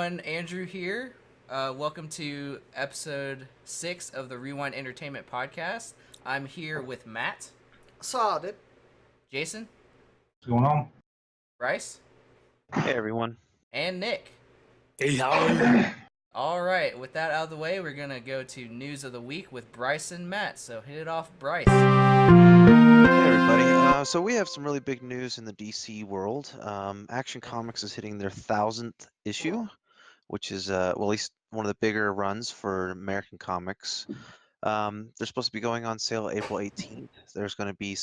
everyone, Andrew here. Welcome to episode 6 of the Rewind Entertainment Podcast. I'm here with Matt, Solid. Jason, What's going on? Bryce, Hey everyone. and Nick. Hey, how? Alright, with that out of the way, we're going to go to News of the Week with Bryce and Matt. So hit it off, Bryce. Hey everybody. So we have some really big news in the DC world. Action Comics is hitting their 1000th issue, which is at least one of the bigger runs for American comics. They're supposed to be going on sale April 18th. There's going to be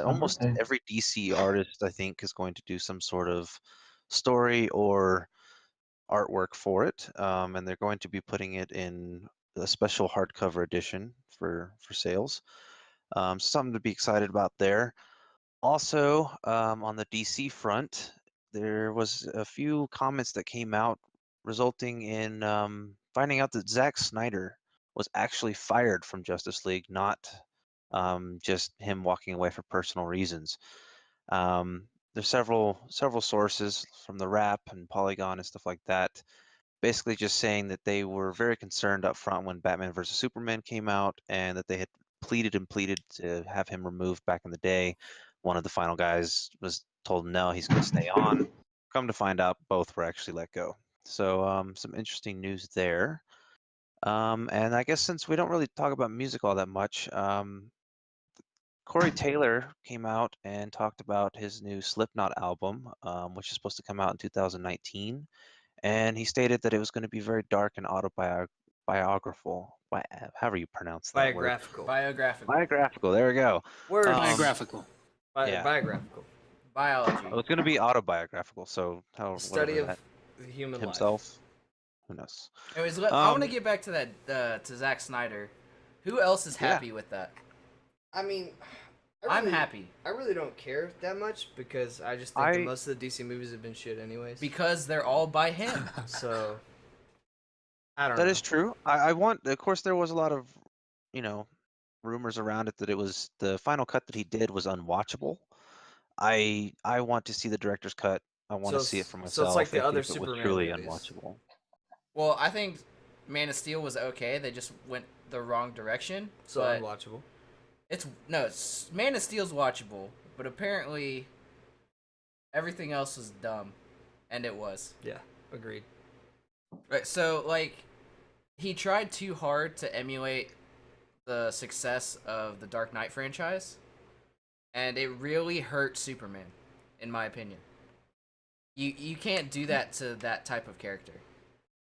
almost every DC artist I think is going to do some sort of story or artwork for it, and they're going to be putting it in a special hardcover edition for sales. Something to be excited about there. Also, on the DC front, there was a few comments that came out resulting in finding out that Zack Snyder was actually fired from Justice League, not just him walking away for personal reasons. There's several sources from the Wrap and Polygon and stuff like that, basically just saying that they were very concerned up front when Batman vs Superman came out, and that they had pleaded to have him removed back in the day. One of the final guys was told no, he's going to stay on. Come to find out, both were actually let go. So some interesting news there. And I guess since we don't really talk about music all that much, Corey Taylor came out and talked about his new Slipknot album, which is supposed to come out in 2019. And he stated that it was going to be very dark and autobiographical. However you pronounce that word. Biographical. There we go. Word. Biographical. Yeah. Biographical. Biology. Well, it's going to be autobiographical. So The study of that the human himself. life. Who knows? Anyways, I want to get back to that, to Zack Snyder. Who else is happy with that? I mean, I'm happy. I really don't care that much because I just think that most of the DC movies have been shit anyways. Because they're all by him. So, I don't know. That is true. I want, of course, there was a lot of, rumors around it that it was the final cut that he did was unwatchable. I want to see the director's cut. I want to see it for myself. So it's like the other if it Superman was truly movies. unwatchable. Well, I think Man of Steel was okay. They just went the wrong direction. So but unwatchable. Man of Steel's watchable, but apparently everything else was dumb, and it was. Yeah, agreed. Right, so like he tried too hard to emulate the success of the Dark Knight franchise, and it really hurt Superman, in my opinion. You can't do that to that type of character.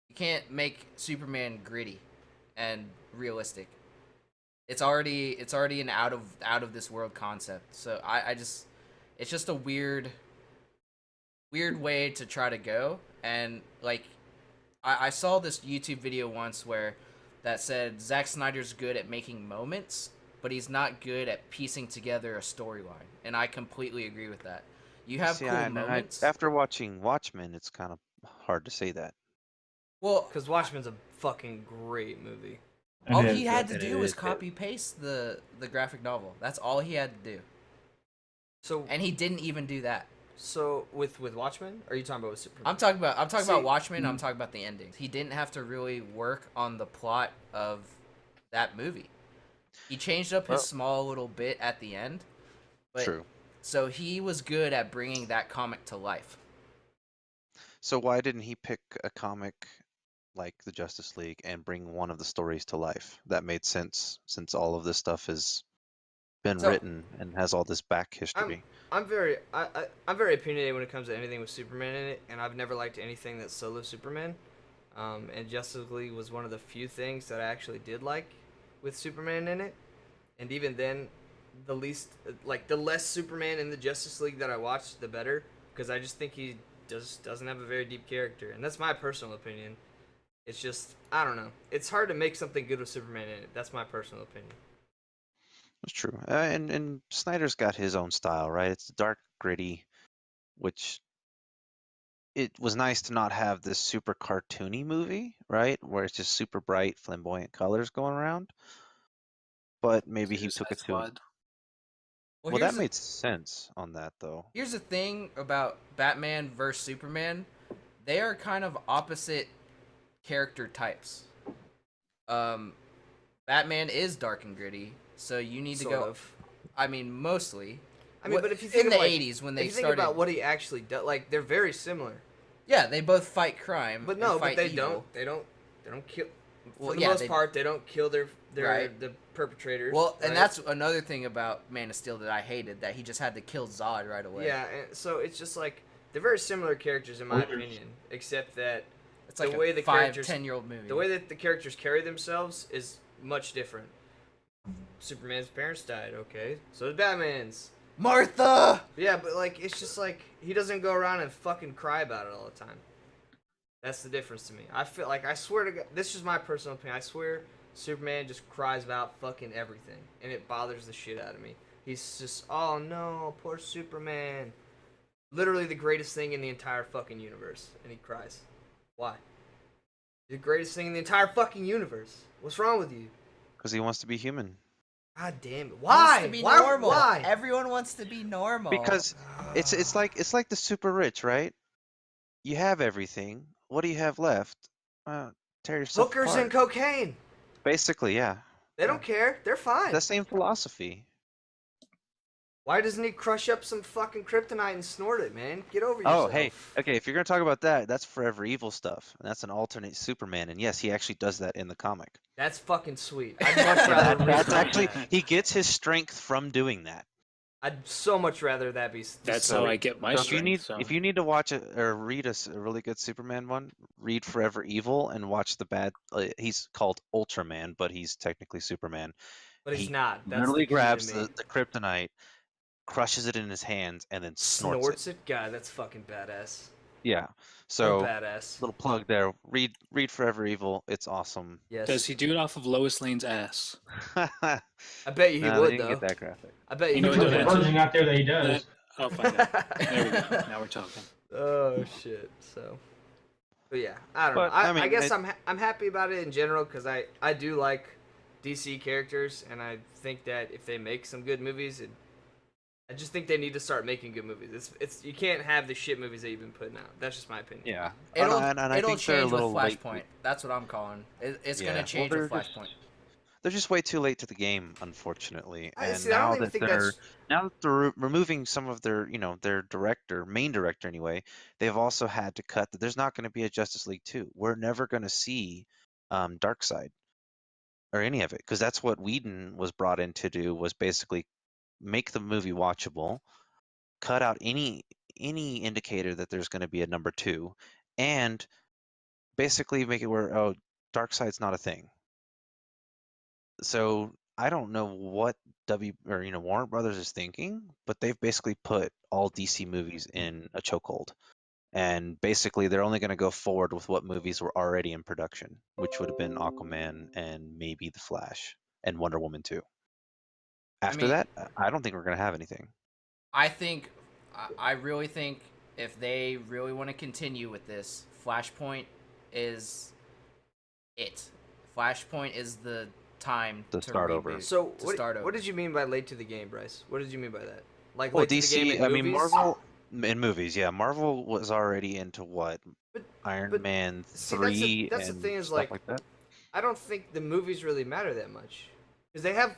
You can't make Superman gritty and realistic. It's already an out of this world concept. So it's just a weird way to try to go. And like I saw this YouTube video once that said Zack Snyder's good at making moments, but he's not good at piecing together a storyline. And I completely agree with that. You have cool moments. After watching Watchmen, it's kind of hard to say that. Well, because Watchmen's a fucking great movie. All he had to do was copy paste the graphic novel. That's all he had to do. So and he didn't even do that. So with Watchmen, or are you talking about with Superman? I'm talking about Watchmen. I'm talking about the endings. He didn't have to really work on the plot of that movie. He changed up his small little bit at the end. But, True. So he was good at bringing that comic to life. So why didn't he pick a comic like the Justice League and bring one of the stories to life? That made sense since all of this stuff has been written and has all this back history. I'm very opinionated when it comes to anything with Superman in it, and I've never liked anything that's solo Superman. And Justice League was one of the few things that I actually did like with Superman in it. And even then, the less Superman in the Justice League that I watched, the better, because I just think he doesn't have a very deep character, and that's my personal opinion. It's just, I don't know. It's hard to make something good with Superman in it. That's my personal opinion. That's true. And Snyder's got his own style, right? It's dark, gritty, which it was nice to not have this super cartoony movie, right? Where it's just super bright, flamboyant colors going around. But maybe he took it to... Well, that made sense on that, though. Here's the thing about Batman vs Superman. they are kind of opposite character types. Batman is dark and gritty, so you need to Sort go. of. I mean, mostly. I mean, but if you think in of, the like, '80s when they if you think started, about what he actually does, like they're very similar. yeah, they both fight crime. But and no, fight but they evil. don't. They don't kill. Well, For the yeah, most they- part, they don't kill their Right. the perpetrators. Well, right? and that's another thing about Man of Steel that I hated, that he just had to kill Zod right away. yeah. And so it's just like they're very similar characters in my Spoilers. opinion, except that it's like the a way the 5-10-year-old movie. the way that the characters carry themselves is much different. Superman's parents died. Okay, so did Batman's. Martha. Yeah, but like it's just like he doesn't go around and fucking cry about it all the time. That's the difference to me. I feel like, I swear to God, this is my personal opinion. I swear Superman just cries about fucking everything, and it bothers the shit out of me. He's just, oh no, poor Superman. Literally the greatest thing in the entire fucking universe, and he cries. Why? The greatest thing in the entire fucking universe. What's wrong with you? Because he wants to be human. God damn it. Wants Why? to be Why? normal. Why? Everyone wants to be normal. Because it's like the super rich, right? You have everything. What do you have left? Tear yourself Hookers apart. and cocaine. Basically, yeah. They don't care. They're fine. The same philosophy. Why doesn't he crush up some fucking kryptonite and snort it, man? Get over yourself. Oh, hey, okay, if you're gonna talk about that, that's Forever Evil stuff. And that's an alternate Superman, and yes, he actually does that in the comic. That's fucking sweet. I'd much rather read That's that. actually, he gets his strength from doing that. I'd so much rather that be. That's so how I get my So strength. if you need to watch it or read a really good Superman one, read Forever Evil and watch the bad. He's called Ultraman, but he's technically Superman. But he's he not. That's Literally the key to grabs me. the kryptonite, crushes it in his hands, and then snorts it. God, that's fucking badass. Yeah. So So badass. little plug there. Read Forever Evil. It's awesome. Yes. Does he do it off of Lois Lane's ass? I bet you he No, they would didn't though. get that graphic. I bet you You he know would. what There's a that's- version out there that he does. I'll find out. There we go. Now we're talking. Oh shit. So. But yeah, I don't know. But, I I mean, guess I'm happy about it in general because I do like DC characters, and I think that if they make some good movies, I just think they need to start making good movies. It's you can't have the shit movies that you've been putting out. That's just my opinion. Yeah. It'll, and I it'll think they're a change with little late. Flashpoint. That's what I'm calling. It's Yeah. gonna change Well, with they're Flashpoint. They're just way too late to the game, unfortunately. I And see, I don't now even that think they're that's. now that they're removing some of their, their main director anyway, they've also had to cut that there's not going to be a Justice League 2. We're never going to see Darkseid or any of it, because that's what Whedon was brought in to do, was basically make the movie watchable, cut out any indicator that there's going to be a number 2, and basically make it where Darkseid's not a thing. So I don't know what Warner Brothers is thinking, but they've basically put all DC movies in a chokehold, and basically they're only going to go forward with what movies were already in production, which would have been Aquaman and maybe The Flash and Wonder Woman 2. After mean- that, I don't think we're going to have anything. I really think if they really want to continue with this, Flashpoint is it. Flashpoint is the time To start over. reboot, So to start over. what did you mean by late to the game, Bryce? What did you mean by that? Like Well, late to the game DC, in I mean, movies? Marvel in movies, yeah. Marvel was already into what? But- Iron but Man see, 3 that's the and thing is, stuff like, that. I don't think the movies really matter that much because they have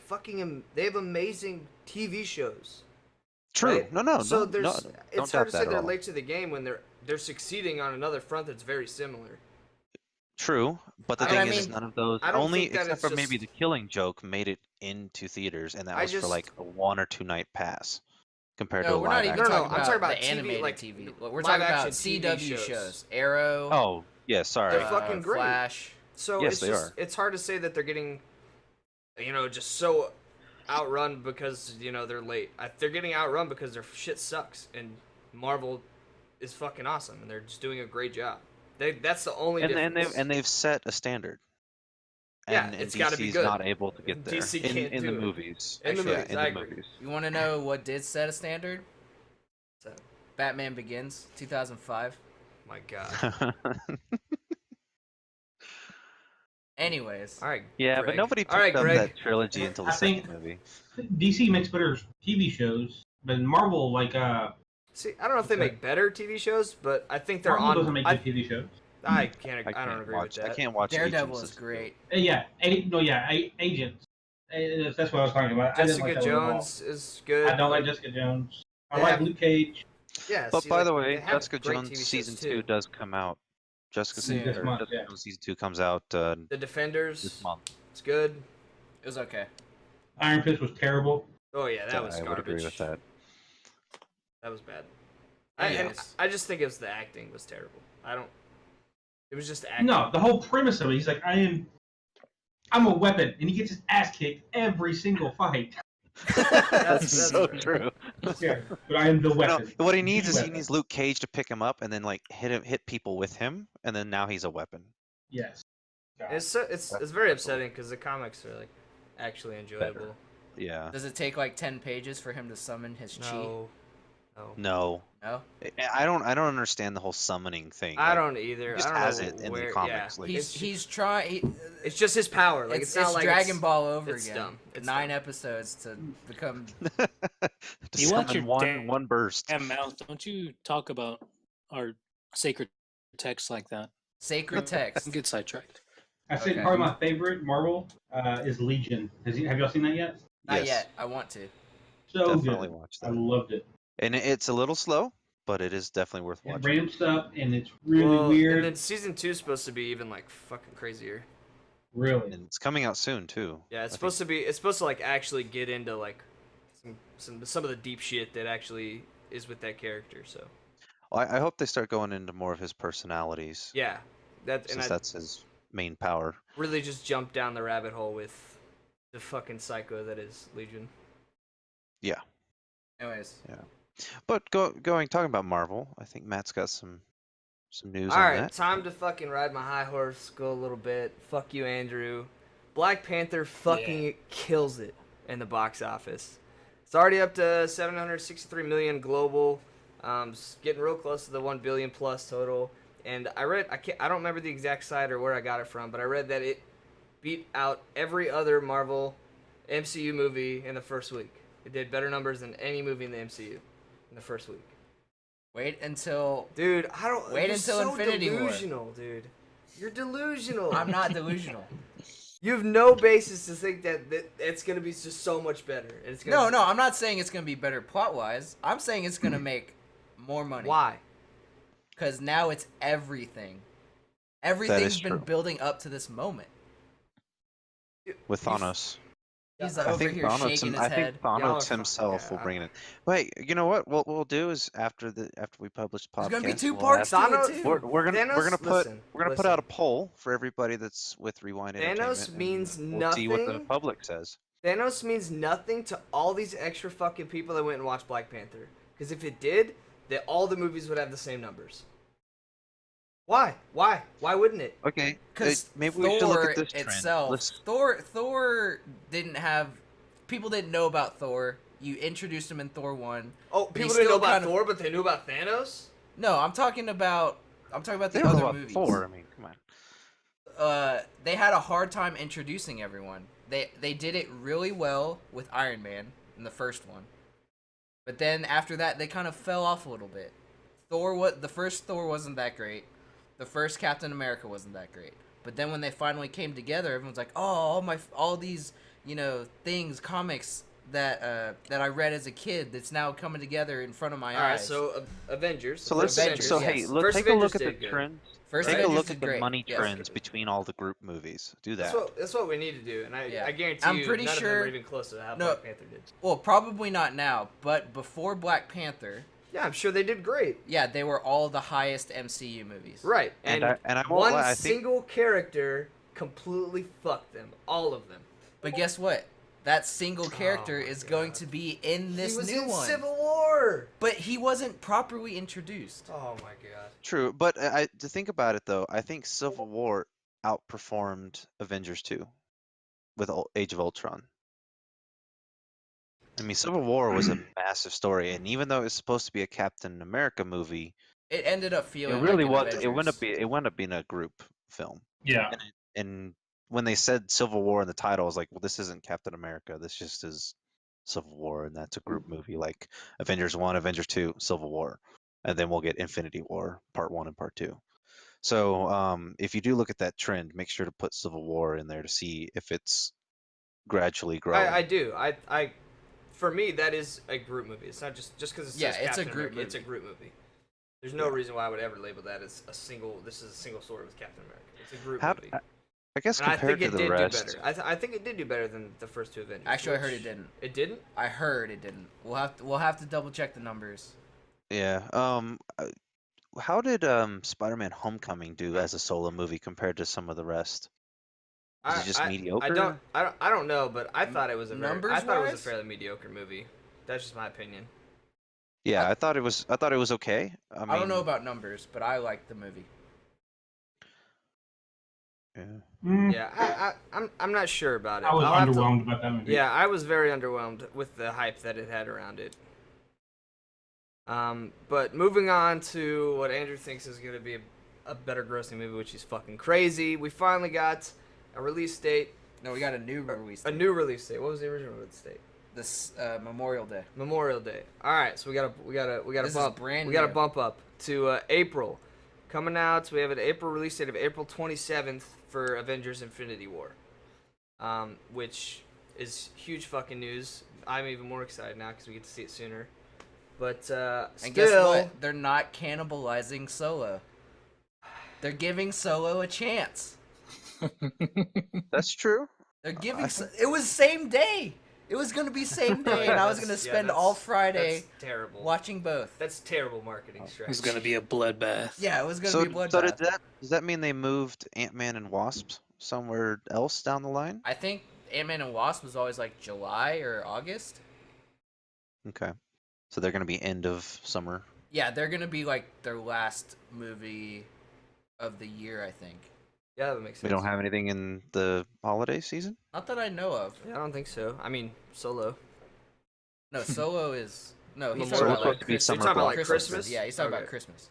they have amazing TV shows. True. right? No, So no, there's no, it's don't hard doubt to say that at they're all. late to the game when they're succeeding on another front that's very similar. True, but the I thing don't- is, I is mean, none of those I don't only think that except it's for maybe just- the Killing Joke made it into theaters, and that I was just- for like a 1 or 2 night pass compared to No, a we're not live even No, action. no, talking I'm about talking about the TV, animated like, TV. the We're talking about live-action TV CW shows. shows. Arrow. Oh, yeah, sorry. They're fucking great. Flash. So Yes, it's they just are. it's hard to say that they're getting, just so outrun because they're late. They're getting outrun because their shit sucks, and Marvel is fucking awesome, and they're just doing a great job. That's the only difference. And they've set a standard. Yeah, And it's gotta be DC's good. not able to get there DC in can't the do it. movies. In the Actually, movies, in I the agree. movies. You want to know what did set a standard? So, Batman Begins, 2005. my God. Anyways, All right. Yeah, Greg. but nobody All right, picked up Greg. that trilogy until the I think- second movie. DC makes better TV shows, but Marvel, like See, I don't know if they Okay. make better TV shows, but I think they're Marvel on. doesn't make I, good TV shows. I can't. I can't don't agree watch. with that. I can't watch Daredevil Agents is of great. Agents. That's what I was talking about. I didn't like Jessica that one at all. Jones is good. I don't like Jessica Jones. I They like have- Luke Cage. Yeah. But see, by like, the they way, have Jessica great Jones TV season shows, 2 too. does come out. Jessica, Soon. This month, Jessica yeah. Jones season 2 comes out The this Defenders. month. It's good. It was okay. Iron Fist was terrible. Oh yeah, that was I garbage. would agree with that. That was bad. Anyways. I just think it was the acting was terrible. I don't. It was just acting. No, the whole premise of it, he's like, I'm a weapon, and he gets his ass kicked every single fight. That's so fair. true. Yeah, but I am the No, weapon. what he needs The is he weapon. needs Luke Cage to pick him up and then like hit people with him, and then now he's a weapon. Yes. God. It's very upsetting because the comics are like actually enjoyable. Yeah. Does it take like 10 pages for him to summon his chi? No. No. No. I don't understand the whole summoning thing. I like, don't either. He just I don't has know it in where, the comics. Yeah. Like, He's trying. It's just his power. Like It's not like Dragon Ball over it's again. dumb. It's 9 dumb. episodes to become. to You watch summon your one burst. Damn mouth! Don't you talk about our sacred text like that? Sacred text. Don't get sidetracked. I say Okay. probably my favorite Marvel is Legion. Have y'all seen that yet? Not Yes. yet. I want to. So Definitely good. watch I that. loved it. And it's a little slow, but it is definitely worth It watching. ramps up, and it's really Well, weird. And then season 2 is supposed to be even like fucking crazier. Really. And it's coming out soon too. Yeah, it's I supposed to be. It's supposed to like actually get into like some of the deep shit that actually is with that character. So I hope they start going into more of his personalities, yeah, that and since I that's his main power. really just jumped down the rabbit hole with the fucking psycho that is Legion. Anyways. But talking about Marvel, I think Matt's got some news All on right, that. time to fucking ride my high horse, go a little bit. Fuck you, Andrew. Black Panther fucking kills it in the box office. It's already up to 763 million global. Getting real close to the 1 billion plus total. And I don't remember the exact site or where I got it from, but I read that it beat out every other Marvel MCU movie in the first week. It did better numbers than any movie in the MCU in the first week. Wait until. Dude, I don't. Wait you're until so Infinity War. delusional, dude. You're delusional. I'm not delusional. You have no basis to think that it's gonna be just so much better. It's gonna No, I'm not saying it's gonna be better plot wise. I'm saying it's gonna make more money. Why? Because now it's everything. Everything's been true. building up to this moment. With Thanos. He's I over think here Thanos, shaking his I head. think Thanos Y'all are himself fucking- will bring it in. Wait, you know what? What we'll do is after we publish the podcast, There's gonna be 2 we'll parts ask- to it Thanos- too. we're gonna put listen. out a poll for everybody that's with Rewind Thanos Entertainment, and means we'll see what the nothing. public says. Thanos means nothing to all these extra fucking people that went and watched Black Panther. Because if it did, then all the movies would have the same numbers. Why? Why wouldn't it? Okay, Because maybe Thor we should look at this trend. itself, Let's- Thor didn't have. People didn't know about Thor. You introduced him in Thor 1. Oh, But people he's didn't know still about kind of- Thor, but they knew about Thanos? No, I'm talking about They the don't know other about movies. Thor. I mean, come on. They had a hard time introducing everyone. They did it really well with Iron Man in the first one, but then after that they kind of fell off a little bit. The first Thor wasn't that great. The first Captain America wasn't that great. But then when they finally came together, everyone's like, "Oh, all these things, comics that I read as a kid that's now coming together in front of my Alright, eyes." so Avengers. So the let's first Avengers, yes. hey, let's First take a look Avengers at the did good. trends. First Take a Avengers look did at the great. money Yes. trends between all the group movies. Do that. That's what we need to do, and I Yeah. guarantee I'm you pretty none of them sure- are even close to how No. Black Panther did. Well, probably not now, but before Black Panther, Yeah, I'm sure they did great. yeah, they were all the highest MCU movies. Right, And and, I won't one lie, I think single character completely fucked them, all of them. But guess what? That single character my is going God. to be in this he was new in one. Civil War. But he wasn't properly introduced. Oh my god. true, but to think about it though, I think Civil War outperformed Avengers 2 with Age of Ultron. I mean, Civil War was a massive story, and even though it's supposed to be a Captain America movie, It ended up it feeling really like an was. Avengers. It wound up being a group film. Yeah. And when they said Civil War in the title, I was like, well, this isn't Captain America. This just is Civil War, and that's a group movie like Avengers 1, Avengers 2, Civil War. And then we'll get Infinity War Part 1 and Part 2. So if you do look at that trend, make sure to put Civil War in there to see if it's gradually growing. I do. For me, that is a group movie. It's not just because it says Yeah, it's a Captain group America. It's a movie. group movie. There's no reason why I would ever label that as a single. This is a single story with Captain America. It's a group movie. I guess And I compared think to it the did rest, do better. I think it did do better than the first two Avengers. Actually, I heard which- it didn't. It didn't? I heard it didn't. We'll have to double check the numbers. yeah. How did Spider-Man: Homecoming do as a solo movie compared to some of the rest? Is it just mediocre? I don't know, but I thought it was a Numbers-wise? fairly mediocre movie. That's just my opinion. Yeah, I thought it was okay. I I don't know mean, about numbers, but I liked the movie. yeah. Yeah, I'm not sure about it. I was I'll have to- underwhelmed about that movie. Yeah, I was very underwhelmed with the hype that it had around it. But moving on to what Andrew thinks is going to be a better grossing movie, which is fucking crazy. We finally got a release date, No, we got a new release. a new release date. What was the original release date? This Memorial Day. Memorial Day. All right, so we got This is bump. brand We got to new. bump up to April. Coming out, so we have an April release date of April 27th for Avengers: Infinity War, which is huge fucking news. I'm even more excited now because we get to see it sooner. But And guess what? They're not cannibalizing Solo. They're giving Solo a chance. That's true. They're giving. It was same day. It was gonna be same day, and I was gonna spend all Friday That's terrible. watching both. That's terrible marketing strategy. It's gonna be a bloodbath. Yeah, it was gonna So, be a bloodbath. so does that mean they moved Ant-Man and Wasp somewhere else down the line? I think Ant-Man and Wasp was always like July or August. Okay. So they're going to be end of summer. Yeah, they're gonna be like their last movie of the year, I think. Yeah, that makes sense. We don't have anything in the holiday season? Not that I know of. Yeah, I don't think so. I mean, Solo. No, Solo is no. He's Memorial talking about Day. like Be Christmas. summer You're talking about like blockbuster. Christmas? Yeah, he's talking Okay. about Christmas.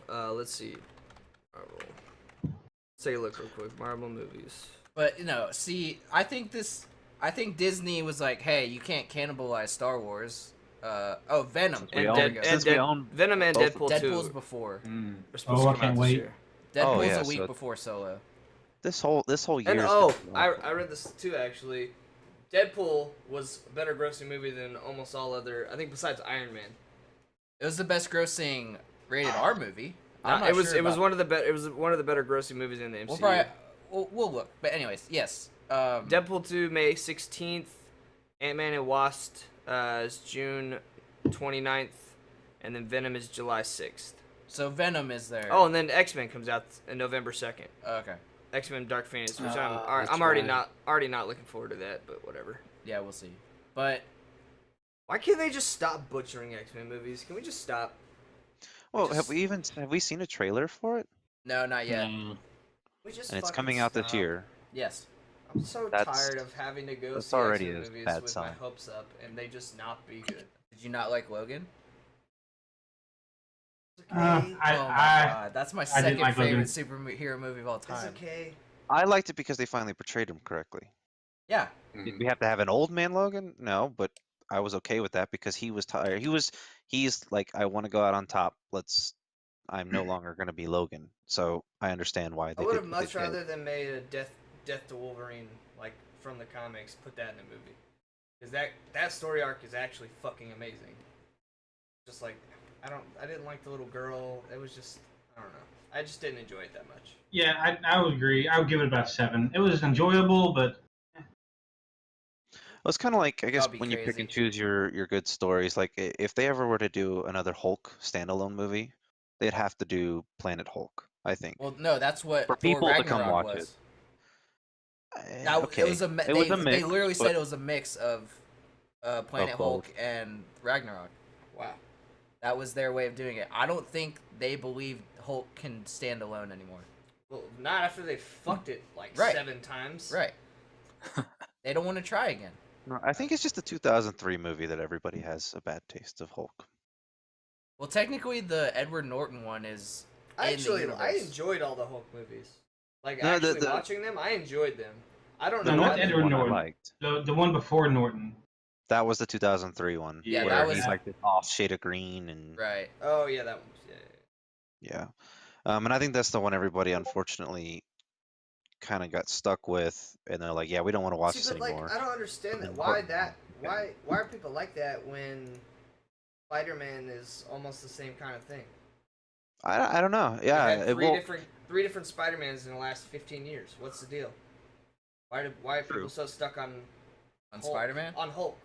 Let's see. Marvel. Let's take a look real quick. Marvel movies. But see, I think Disney was like, hey, you can't cannibalize Star Wars. Venom. And There we go. since we own Venom and both Deadpool Deadpool's 2 before. are supposed Oh, to I come can't out wait. this year. Deadpool's yeah, a week so- before Solo. this whole year. And I read this too actually. Deadpool was a better grossing movie than almost all other. I think besides Iron Man. It was the best grossing rated R movie. I'm not It was sure about- one of the better grossing movies in the MCU. We'll probably we'll look. But anyways, yes. Deadpool 2 May 16th. Ant-Man and Wasp is June 29th, and then Venom is July 6th. So Venom is there. Oh, and then X-Men comes out in November 2nd. Okay. X-Men Dark Phoenix, which that's I'm already right. not looking forward to that, but whatever. Yeah, we'll see. But Why can't they just stop butchering X-Men movies? Can we just stop? Well, just- have we seen a trailer for it? no, not yet. We just And it's fucking coming out this stop. year. Yes. I'm so That's- tired of having to go that's see already X-Men a movies bad with my sign. hopes up, and they just not be good. Did you not like Logan? It's okay. Oh my god, that's my didn't second like Logan. favorite superhero movie of all It's time. okay. I liked it because they finally portrayed him correctly. Yeah. Did we have to have an old man Logan? No, but I was okay with that because he was tired. He's like, I want to go out on top. I'm no longer going to be Logan. So I understand why I they would did have what they much did. rather than made a Death to Wolverine like from the comics, put that in a movie, because that story arc is actually fucking amazing. Just like I didn't like the little girl. It was just I don't know. I just didn't enjoy it that much. Yeah, I would agree. I would give it about 7. It was enjoyable, but Well, it's kind of like, I guess, That'd be when you pick crazy. and choose your good stories. Like, if they ever were to do another Hulk standalone movie, they'd have to do Planet Hulk, I think. Well, no, that's what For Thor people to come Ragnarok watch was. it. It was a It was a they mix, literally but- said it was a mix of Planet Of both. Hulk and Ragnarok. Wow. That was their way of doing it. I don't think they believe Hulk can stand alone anymore. Well, not after they fucked it like Right. 7 times. Right. They don't want to try again. No, I think it's just the 2003 movie that everybody has a bad taste of Hulk. Well, technically, the Edward Norton one is I in the I universe. enjoyed all the Hulk movies. Like No, actually the- watching them, I enjoyed them. I don't No, know not why they- Edward one I Norton. liked. the one before Norton. That was the 2003 one. Yeah, where that was- he's like this off shade of green and Right. Oh yeah, that one. Yeah. and I think that's the one everybody unfortunately kind of got stuck with, and they're like, yeah, we don't want to watch See, this but like, anymore. I don't understand And that. then Why Courtney that? Cox. Why are people like that when Spider-Man is almost the same kind of thing? I don't know. We've Yeah, had three different Spider-Mans in the last 15 years. What's the deal? Why are people True. so stuck on Hulk? Spider-Man? On Hulk?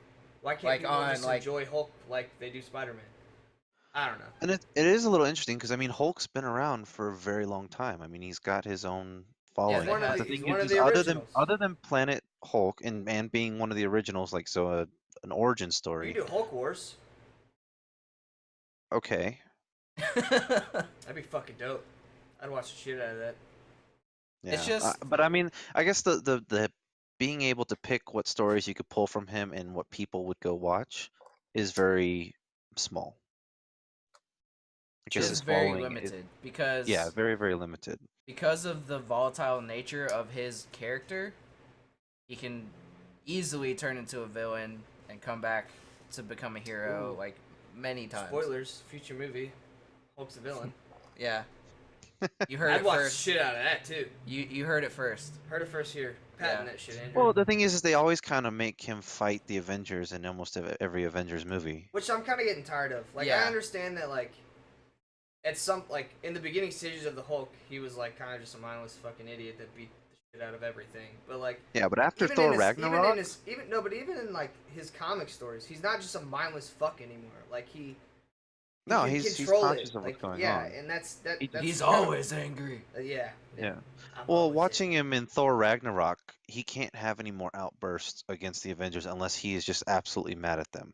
Why can't Like, people on, just like- enjoy Hulk like they do Spider-Man? I don't know. and it is a little interesting because I mean Hulk's been around for a very long time. I mean he's got his own following. one of But the- the he's thing one of is, the other originals. than Planet Hulk and being one of the originals, like so an origin You story. can do Hulk Wars. Okay. That'd be fucking dope. I'd watch the shit out of that. Yeah. It's just- but I mean, I guess the being able to pick what stories you could pull from him and what people would go watch is very small. I guess It's his very following limited because yeah, very very limited. because of the volatile nature of his character, he can easily turn into a villain and come back to become a hero Ooh. like many times. Spoilers, future movie. Hulk's the villain. Yeah. You heard I'd it watch the first. shit out of that too. You heard it first. Heard it first here. Patent Yeah. that shit, Andrew. Well, the thing is they always kind of make him fight the Avengers in almost every Avengers movie. Which I'm kind of getting tired of. Like, Yeah. I understand that, like, at some, like, in the beginning stages of the Hulk, he was, like, kind of just a mindless fucking idiot that beat the shit out of everything. But, like, Yeah, but after even Thor in his, Ragnarok, even in, like, his comic stories, he's not just a mindless fuck anymore. Like, he no, can he's control conscious it. of what's Like, going yeah, on. and that's He's kind of- always angry. yeah. Yeah. I'm Well, always watching him in Thor Ragnarok, he can't have any more outbursts against the Avengers unless he is just absolutely mad at them.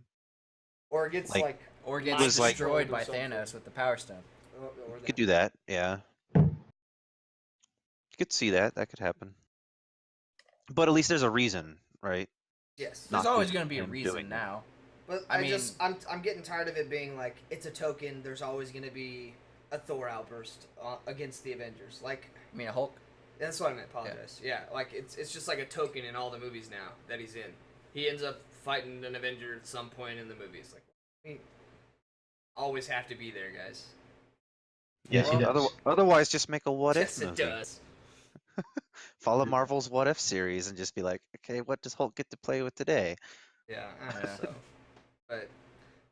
Or it gets, like- like Or It gets was like- destroyed by or something. Thanos with the Power Stone. Or You that. could do that, yeah. You could see that. That could happen. But at least there's a reason, right? Yes. There's Not always just going to be a him doing reason it. now. But I I'm getting tired of it being like it's a token. There's always gonna be a Thor outburst against the Avengers. Like I mean, a Hulk. that's what I meant. Apologize. Yeah, like it's just like a token in all the movies now that he's in. He ends up fighting an Avenger at some point in the movies. Like we always have to be there, guys. Yes, he Well, does. Otherwise, just make a what if Yes, it movie. does. Follow Marvel's What If series and just be like, okay, what does Hulk get to play with today? Yeah, I know Yeah. so. But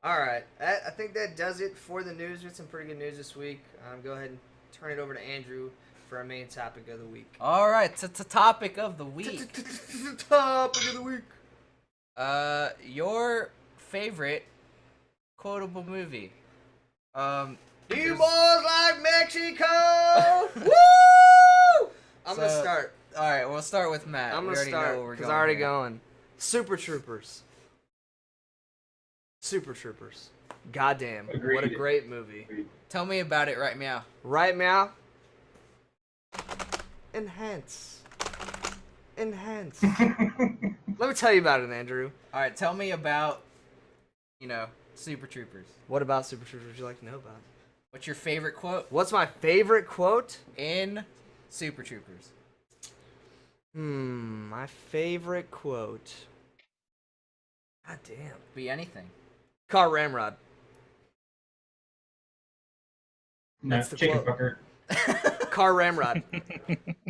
all right, I think that does it for the news. We had some pretty good news this week. Go ahead and turn it over to Andrew for our main topic of the week. All right, topic of the week. Topic of the week. Your favorite quotable movie. You boys like Mexico? Woo! I'm gonna So, start. All right, we'll start with Matt. I'm We gonna already know start where we're because going I'm already here. going. Super Troopers. Super Troopers. Goddamn! What a Agreed. great movie. Tell me about it right meow. Right now. Enhance. Enhance. Let me tell you about it, Andrew. All right, tell me about, Super Troopers. What about Super Troopers would you like to know about? What's your favorite quote What's my favorite quote? in Super Troopers? My favorite quote. God damn. Be anything. Car Ramrod. No, That's the chicken quote. fucker. Car Ramrod.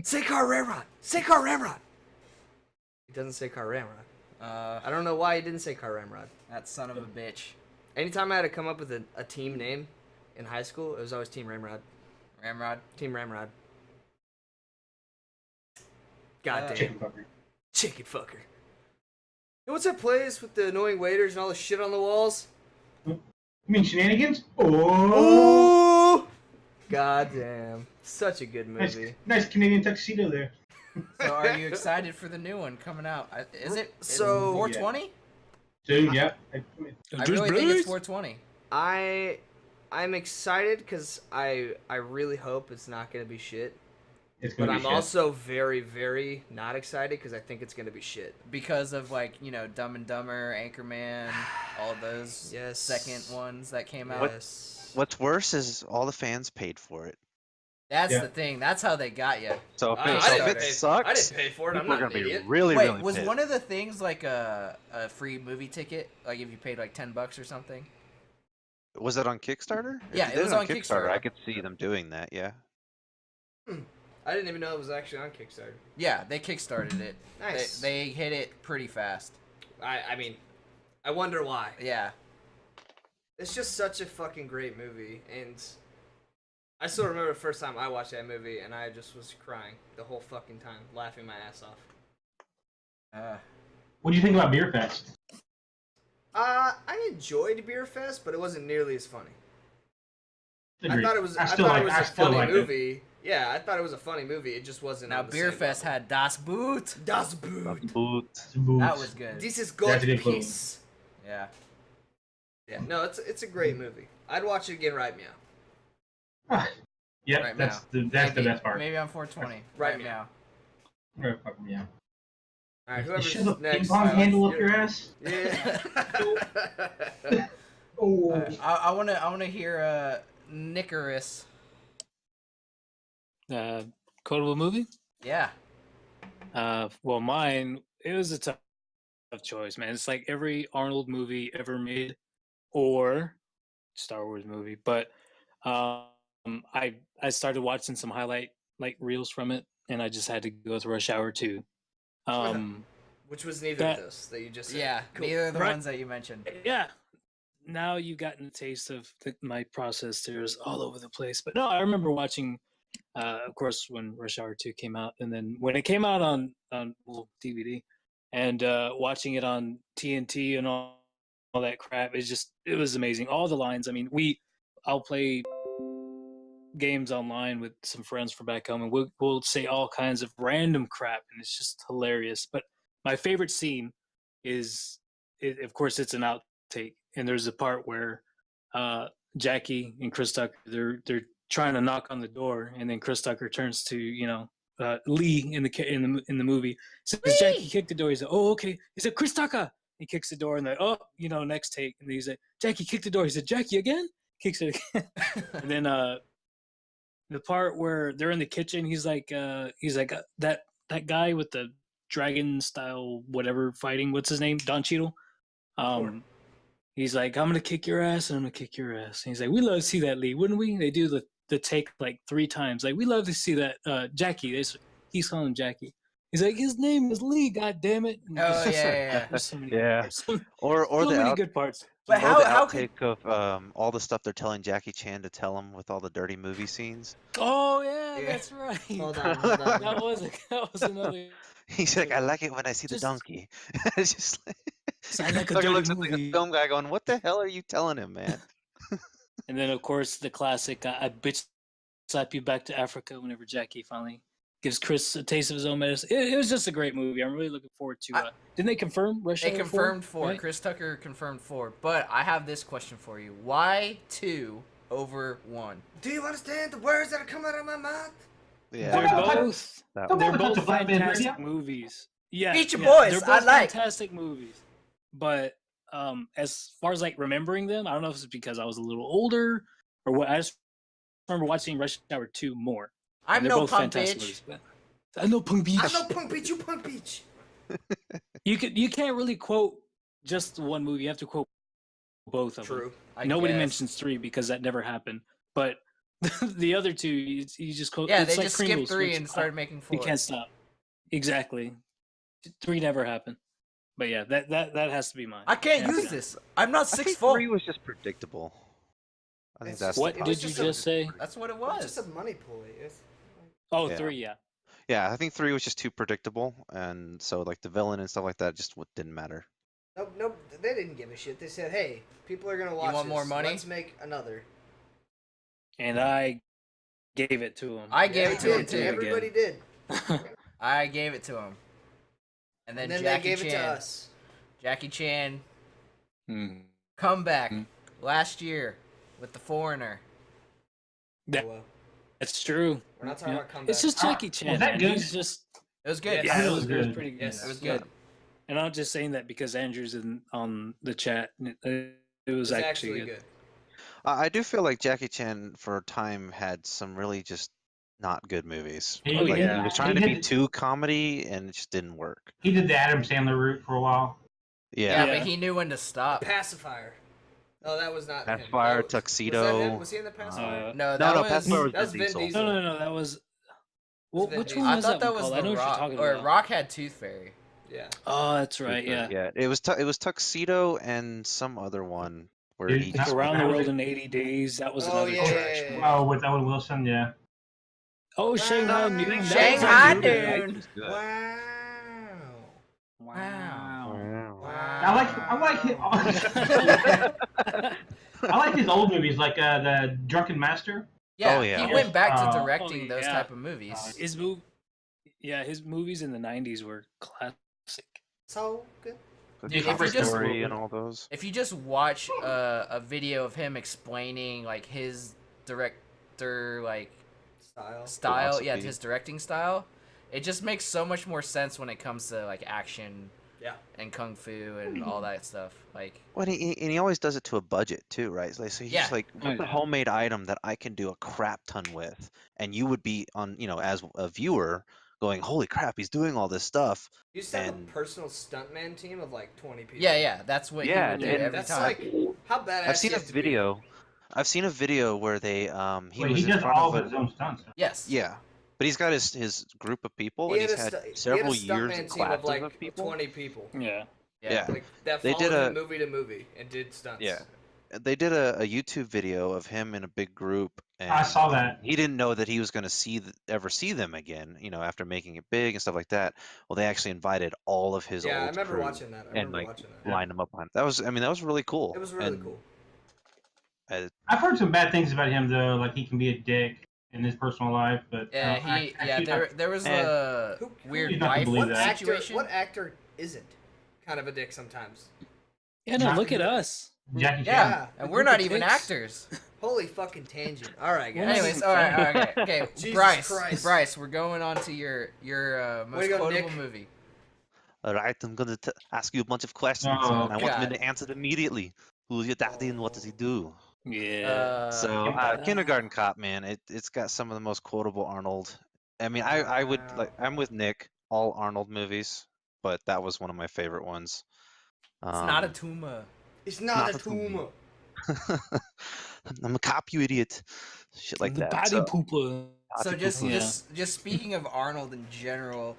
Say Car Ramrod. Say Car Ramrod. He doesn't say Car Ramrod. I don't know why he didn't say Car Ramrod. That son of a bitch. Anytime I had to come up with a team name in high school, it was always Team Ramrod. Ramrod. Team Ramrod. God damn. Chicken fucker. Chicken fucker. Hey, what's that place with the annoying waiters and all the shit on the walls? You mean shenanigans? Oh! Ooh! God damn. Such a good Nice, movie. nice Canadian tuxedo there. So are you excited for the new one coming out? Is it So- 420? Dude, yeah. I really think it's 420. I'm excited because I really hope it's not gonna be shit. It's But gonna I'm be shit. also very, very not excited because I think it's gonna be shit. Because of Dumb and Dumber, Anchorman, all those Yes. second ones that came out. Yes. What's worse is all the fans paid for it. That's Yeah. the thing. That's how they got you. So if I it, didn't so if pay- it I sucks, didn't pay for it. I'm people are not gonna an be idiot. really, Wait, really was pissed. one of the things like a free movie ticket? Like if you paid like $10 or something? Was it on Kickstarter? If Yeah, you it did was on on Kickstarter. I Kickstarter. could see them doing that. Yeah. I didn't even know it was actually on Kickstarter. Yeah, they kickstarted it. Nice. They hit it pretty fast. I mean, I wonder why. Yeah. It's just such a fucking great movie, and I still remember the first time I watched that movie, and I just was crying the whole fucking time, laughing my ass off. What do you think about Beer Fest? I enjoyed Beer Fest, but it wasn't nearly as funny. Agreed. I thought it was. I I still thought like- it was I a still funny like it. movie. Yeah, I thought it was a funny movie. It just wasn't. Now on the Beer same Fest level. had Das Boot. Das Boot. Boot. That was good. This is That's good a good quote. piece. Yeah. Yeah, no, it's a great movie. I'd watch it again right now. Yep, Right that's now. the Maybe- best part. Maybe on 420. Right Right now. Right, fuck me, yeah. All right, You whoever's shove a ping next. pong handle up your ass. Yeah. Oh. I wanna hear Nicorous. Quotable movie? Yeah. Well, mine, it was a tough choice, man. It's like every Arnold movie ever made, or Star Wars movie. But I started watching some highlight reels from it, and I just had to go with Rush Hour 2. Which was neither That- of those that you just said. Yeah. Cool. Neither of the Right. ones that you mentioned. Yeah. Now you've gotten a taste of my process. There's all over the place. But no, I remember watching, of course, when Rush Hour 2 came out, and then when it came out on DVD, and watching it on TNT and all that crap. It was amazing. All the lines. I mean, I'll play games online with some friends from back home, and we'll say all kinds of random crap, and it's just hilarious. But my favorite scene is, of course, it's an outtake, and there's a part where Jackie and Chris Tucker they're trying to knock on the door, and then Chris Tucker turns to Lee in the movie says, Jackie, kick the door. He's like, oh, okay. He said, Chris Tucker. He kicks the door, and next take, and he's like, Jackie, kick the door. He said, Jackie again. Kicks it again. And then the part where they're in the kitchen, he's like that guy with the dragon style whatever fighting. What's his name? Don Cheadle. He's like, I'm gonna kick your ass, and I'm gonna kick your ass. And he's like, we love to see that, Lee, wouldn't we? They do the take like 3 times. Like, we love to see that. Jackie. He's calling him Jackie. He's like, his name is Lee. God damn it! And Oh yeah. there's so many Yeah. parts. So Or the many out, good parts. But or how the how could outtake of all the stuff they're telling Jackie Chan to tell him with all the dirty movie scenes. Oh yeah, Yeah. that's right. Hold on. That was another. He's like, I like it when I see the Just- donkey. It's just like, I like a Tucker dirty looks at the movie. film guy going, what the hell are you telling him, man? And then, of course, the classic, I bitch slap you back to Africa whenever Jackie finally gives Chris a taste of his own medicine. It was just a great movie. I'm really looking forward to didn't they confirm Rush they Hour 4, confirmed 4? right? Chris Tucker confirmed 4. But I have this question for you: why 2 over 1? Do you understand the words that are coming out of my mouth? They're Yeah. both That Don't one. they're ever touch both a Flatbed fantastic Radio? movies. Yeah, Beachy yeah, Boys, they're I both like. fantastic movies. But as far as like remembering them, I don't know if it's because I was a little older or what. I just remember watching Rush Hour 2 more. I'm And they're no both punk fantastic bitch. movies, but- I know Punk Beach. I'm no punk bitch, you punk bitch. You can't really quote just one movie. You have to quote both of them. True. I Nobody guess. mentions 3 because that never happened. But the other 2, you just quote. Yeah, it's they like just skipped Pringles, 3 which and started making 4. You can't stop. Exactly. 3 never happened. But yeah, that has to be mine. I can't Hands use down. this. I'm not I think 6'4". 3 was just predictable. I think It's that's just- the What It problem. was did you just a- just say? That's what it It's was. just a money pulley. Oh, Yeah. 3, yeah. Yeah, I think 3 was just too predictable, and so like the villain and stuff like that just didn't matter. No, they didn't give a shit. They said, hey, people are gonna watch want this. more money? Let's make another. And I gave it to him. I gave Yeah, it they to him did. too. Everybody did. I gave it to him. And then, And then Jackie they gave it Chan. to us. Jackie Chan Hmm. comeback Mm. last year with The Foreigner. That- Well, That's true. we're not talking Yeah. about comeback. It's just Jackie was Chan, that man. good? He's just It was good. Yeah, it it was, was it was good. pretty good. Yes. It was Yeah. good. And I'm not just saying that because Andrew's on the chat. It was It's actually good. good. I do feel like Jackie Chan for a time had some really just not good movies. He, Oh, Like yeah. he was he trying to be did, too comedy, and it just didn't work. he did the Adam Sandler route for a while. Yeah, Yeah, but he knew when to stop. Pacifier. Oh, that was not him. Pacifier, That was that Tuxedo. him? Was he in the Pacifier? No, No, that no, was. Pacifier was That was Vin Vin Diesel. Diesel. No, that was. Well, Vin which Diesel. one I was thought that one was called? the I know what you're Rock, talking or about. Rock had Tooth Fairy. Yeah. Oh, that's right. Yeah. Yeah, it was Tuxedo and some other one where Dude, he Like Not- just Around the that was World a- in 80 Days. That was Oh, another yeah. trash movie. Oh, with Owen Wilson, yeah. Oh, Shanghai Noon. that was Shanghai a good movie. Noon. was good. Wow. Wow. I like his old movies, like the Drunken Master. Yeah, Oh, yeah. he went back to Oh, directing those yeah. type of movies. His movies in the 90s were classic. So good. The Dude, Toy if you just- Story and all those. If you just watch a video of him explaining like his director like style, yeah, Philosophy. his directing style, it just makes so much more sense when it comes to like action Yeah. and kung fu and all that stuff. Like, Well, and he always does it to a budget too, right? So he's Yeah. just like, Oh, what's a yeah. homemade item that I can do a crap ton with, and you would be on, as a viewer, going, holy crap, he's doing all this stuff. You used to have And- a personal stuntman team of like 20 people. yeah, that's what Yeah, he would do and every That's time. like how badass. I've seen you a have to be. video. I've seen a video where they he Wait, was he in does front all of of his own stunts. Yes. yeah, but he's got his group of people, He and had he's a had stu- he several had a years stuntman of team of classes like of people. 20 people. Yeah. Yeah. Like that They followed did him a- movie to movie and did stunts. Yeah. They did a YouTube video of him in a big group, and I saw that. he didn't know that he was going to ever see them again, after making it big and stuff like that. Well, they actually invited all of his Yeah, I old remember crew watching that. I and remember like watching that. lined them up behind. That was really cool. It was really And, cool. I've heard some bad things about him though, like he can be a dick in his personal life, but Yeah, there was a Who- weird He's not gonna wife believe What that. actor? situation. What actor isn't kind of a dick sometimes? Yeah, no, look at us. Jackie Chan. Yeah, Yeah, and a we're group not of even dicks. actors. Holy fucking tangent. All right, guys. Anyways, all right, okay. Jesus Bryce, Christ. Bryce, we're going on to your most Way to go, quotable Nick. movie. all right, I'm going to ask you a bunch of questions, Oh, and I want them God. to answer them immediately. Who's your daddy, and what does he do? Yeah. So, Kindergarten Cop, man, it's got some of the most quotable Arnold. I mean, I would Wow. I'm with Nick, all Arnold movies, but that was one of my favorite ones. It's not a tumor. It's not a tumor. I'm a cop, you idiot. Shit like the that. body So, pooper. So body just pooper. Yeah. just speaking of Arnold in general,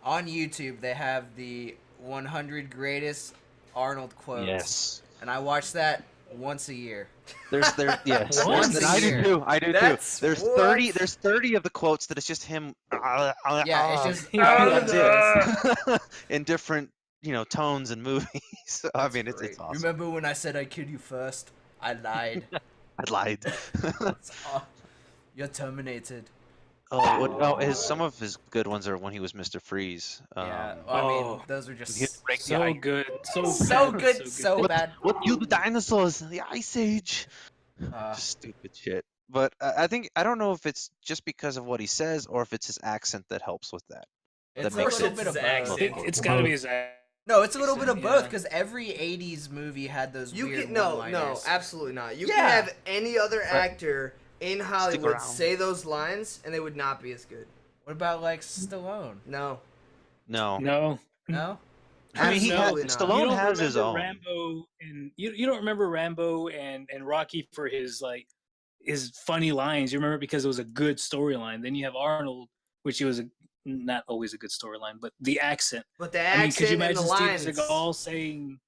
on YouTube they have the 100 greatest Arnold quotes. Yes. And I watch that once a year. Yes. Once a I year. do too. I do That's too. There's what? 30 of the quotes that it's just him. Yeah, it's just That's it. In different, tones and movies. So, I mean, it's great. awesome. Remember when I said I'd kill you first? I lied. I lied. You're terminated. Some of his good ones are when he was Mr. Freeze. Yeah, well, I mean, oh. those are He just hit break the So ice. good. So so bad, good, so What- bad. What killed the dinosaurs? The Ice Age. Just stupid shit. But I don't know if it's just because of what he says or if it's his accent that helps with that. It's a makes little sense. bit of His both. accent. It's gotta be his act. No, it's a little bit of both Yeah. because every '80s movie had those You weird can no, one-liners. absolutely not. You Yeah. can have any other actor in Hollywood around. say those lines and they would not be as good. What about like Stallone? No. No. No. No. I mean, he has Absolutely not. Stallone You don't has his remember own. Rambo and you don't remember Rambo and Rocky for his his funny lines. You remember because it was a good storyline. Then you have Arnold, which he was not always a good storyline, but the accent. But the I mean, accent could you and the imagine lines. Steven Seagal saying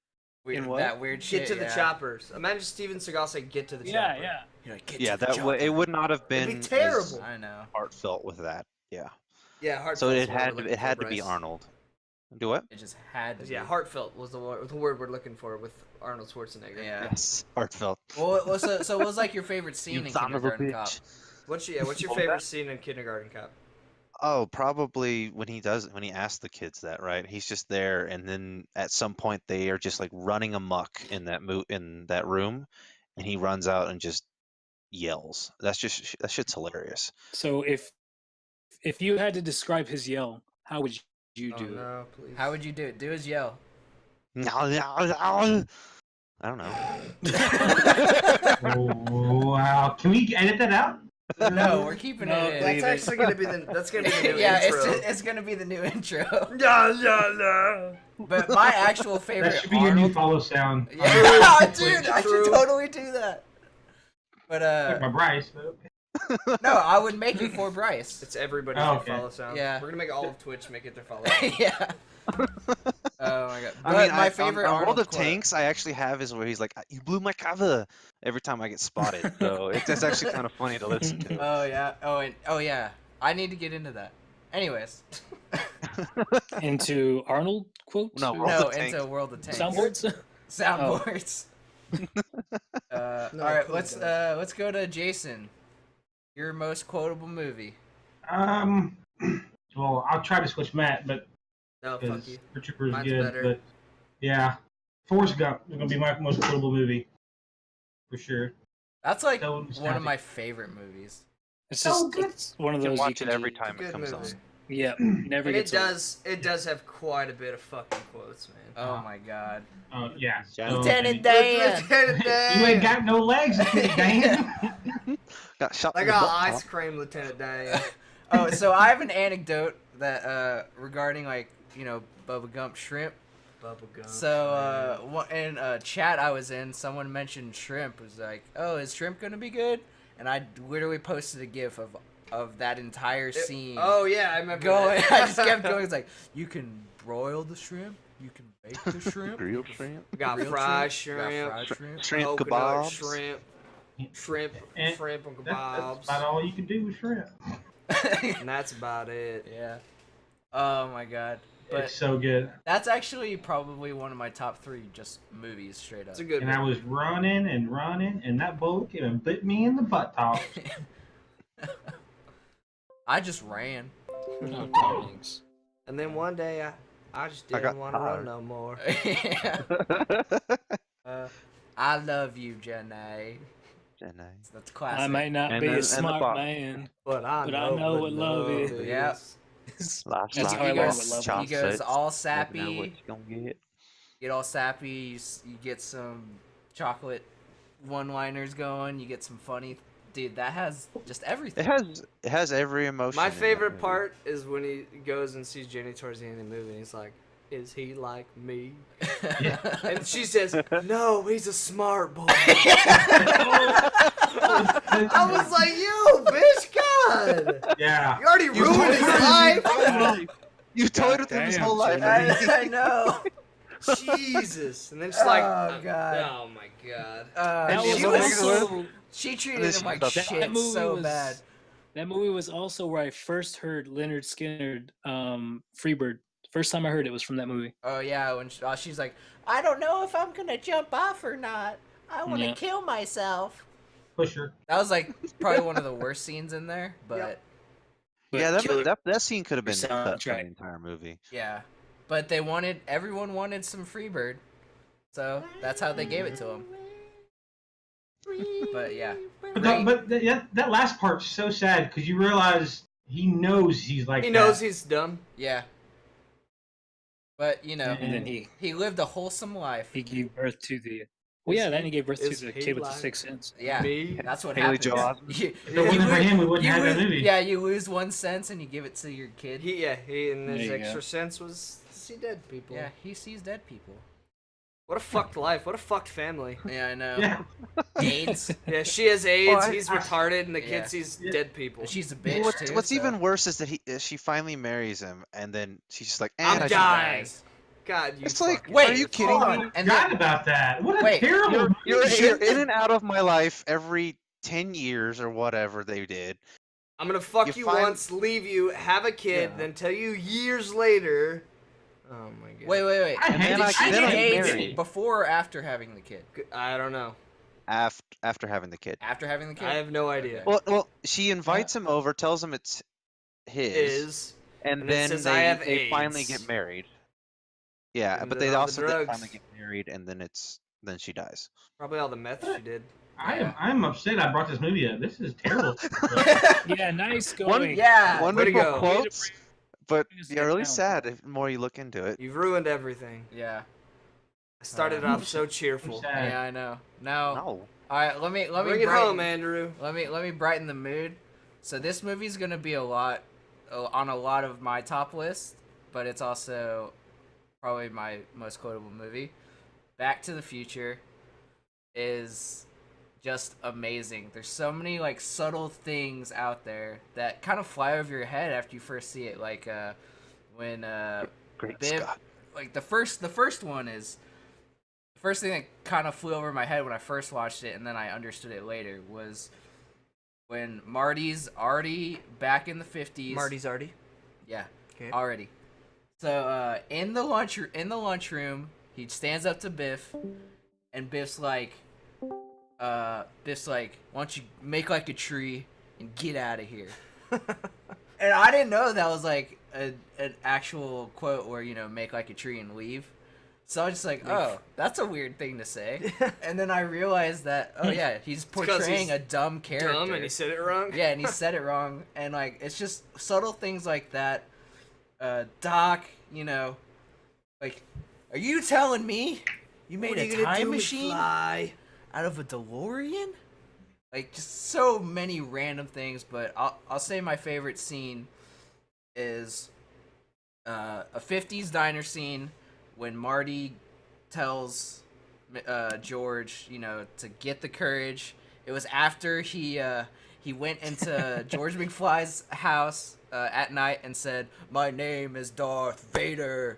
Weird, what? that weird shit. Get to the yeah. choppers. Imagine Steven Seagal say "Get to the yeah, chopper." yeah. You're like, "Get Yeah, to the it would not have been It'd be terrible. as I know. heartfelt with that. Yeah. Yeah, heartfelt. So is it the word had we're to looking for, be Bryce. Arnold. Do what? It just had to. Yeah, be. heartfelt was the word we're looking for with Arnold Schwarzenegger. Yeah. Yes, heartfelt. Well, so what was like your favorite scene You in son of a Kindergarten Cop? bitch. What's your What was favorite that? scene in Kindergarten Cop? Oh, probably when he asks the kids that, right? He's just there, and then at some point they are just like running amok in that room, and he runs out and just yells. That shit's hilarious. So if you had to describe his yell, how would you Oh, do it? no, please. How would you do it? Do his yell. I don't know. Oh, wow. Can we edit that out? No, we're keeping No, it in. leave That's it. actually gonna be the new Yeah, intro. it's gonna be the new intro. Yeah, yeah, yeah. But my actual favorite That should be your new Arnold. follow sound. Yeah, True. dude, I True. should totally do that. But Like my Bryce. But okay. no, I would make it for Bryce. It's everybody's Oh, new okay. follow sound. Yeah. We're gonna make all of Twitch make it their follow. Yeah. Oh my god. But I mean, my favorite on World Arnold of quote. Tanks, I actually have is where he's like, "You blew my cover" every time I get spotted. So it's actually kind of funny to listen to. Oh yeah. Oh yeah. I need to get into that. Anyways. Into Arnold quotes? No, or World No, of Tanks. into World of Tanks. soundboards. Soundboards. No, all right, please let's go to Jason. Your most quotable movie. Well, I'll try to switch Matt, but No, fuck because you. Trooper is Mine's good. better. But yeah, Forrest Gump is gonna be my most quotable movie for sure. That's like So one of nostalgic. my favorite movies. It's Oh, just good. it's one of You those can you watch can it every do- time Good it comes movie. on. Yeah, never And it gets old. does have quite a bit of fucking quotes, man. Oh my god. Yeah. Lieutenant and- Dan. Lieutenant Dan. You ain't got no legs, Lieutenant Dan. Got shot I in the got butt, ice huh? cream, Lieutenant Dan. Oh, so I have an anecdote that regarding like Bubba Gump shrimp. Bubba Gump. So in a chat I was in, someone mentioned shrimp. Was like, oh, is shrimp gonna be good? And I literally posted a gif of that entire scene. Oh yeah, I remember. Going. that. I just kept going. It's like you can broil the shrimp, you can bake the shrimp. Grilled shrimp. We got grilled fried got shrimp, fried shrimp. Shrimp coconut kebabs. shrimp, And shrimp and That's kebabs, about all you can do with shrimp. and that's about it. Yeah. Oh my god. But It's so good. that's actually probably one of my top 3 just movies straight up. It's a good. And I movie. was running, and that bullet came and bit me in the butt top. I just ran. Oh, Tom Hanks. And then one day I just I got didn't want to run tired. no more. Yeah. I love you, Jenny. That's classic. I might not And be then- a and the smart box. man. But I But I know what love is. Yeah. Last That's He how I learned goes, what love he goes all sappy. Know what you gonna get. Get all sappy. You get some chocolate one-liners going. You get some funny. Dude, that has just everything. It has every emotion. My in that favorite movie. part is when he goes and sees Jenny towards the end of the movie, and he's like, "Is he like me?" And she says, "No, he's a smart boy." I was like, "You bitch, God! Yeah. You already ruined his life." You toyed with him his Damn, whole life. Jimmy. I know. Jesus! And then she's like, Oh, God. oh my God!" Uh, That she, was was, also she And treated then him she like stopped- shit that movie so was, bad. That movie was also where I first heard Leonard Skinner, Freebird. First time I heard it was from that movie. Oh yeah, when she's like, I don't know if I'm gonna jump off or not. I want to Yeah. kill myself. Pusher. That was like probably one of the worst scenes in there, but Yep. But Yeah, Killer- that scene could have been cut from soundtrack. the entire movie. yeah. But everyone wanted some Freebird, so that's how they gave it to him. But yeah, That last part's so sad because you realize he knows he's like He that. knows he's dumb. yeah. But you know, and then he lived a wholesome life. gave birth to the. Well, yeah, then he gave birth Is to the he kid with the like 6th sense. Yeah, Me? that's what Haley happens. Joel Osment? If it wasn't for him, we wouldn't have that movie. Yeah, you lose one sense and you give it to your kid. He and There his you extra go. sense was to see dead people. Yeah, he sees dead people. What a fucked life. What a fucked family. Yeah, I know. Yeah. AIDS. Yeah, she has AIDS. Well, He's retarded, and the Yeah. kid sees Yeah. dead people. She's a bitch too. What's so- even worse is that she finally marries him, and then she's just like, I'm "And I dying. God, you. It's like, fucking Wait, are you bitch. kidding Oh, me? I And forgot then- about that. What a Wait, terrible. You're in and out of my life every 10 years or whatever they did. I'm gonna fuck You you find- once, leave you, have a kid, Yeah. then tell you years later. Oh my God. Wait. I hate Did it. she I get get AIDS married. before or after having the kid? I don't know. After having the kid. After having the kid? I have no idea. Okay. Well, she invites him over, tells him it's his, Is and and it then says, "I have they finally AIDS." get married. Yeah, And but then they all the also did drugs. finally get married, and then she dies. probably all the meth she did. I'm upset I brought this movie up. This is terrible. Yeah, nice One- going. Yeah. Way to Wonderful go. quotes, but bring us yeah, really down. sad the more you look into it. You've ruined everything. Yeah. I started off so cheerful. sad. Yeah, I know. No. No. All right, let me Bring it brighten, home, Andrew. Let me brighten the mood. So this movie's gonna be on a lot of my top list, but it's also probably my most quotable movie. Back to the Future is just amazing. There's so many like subtle things out there that kind of fly over your head after you first see it. Like when Great Biff, Scott. like the first one is the first thing that kind of flew over my head when I first watched it, and then I understood it later was when Marty's already back in the 50s. Marty's already. Yeah, Okay. already. So in the lunchroom, he stands up to Biff, and Biff's like, why don't you make like a tree and get out of here? And I didn't know that was like an actual quote where, you know, make like a tree and leave. So I was just like, oh, that's a weird thing to say. And then I realized that, oh yeah, he's portraying a dumb character. Dumb, and he said it wrong. Yeah, and he said it wrong. And like, it's just subtle things like that. Doc, you know, like, are you telling me you made a time machine out of a DeLorean? Like, just so many random things. But I'll say my favorite scene is a 50s diner scene when Marty tells George, you know, to get the courage. It was after he went into George McFly's house at night and said, "My name is Darth Vader,"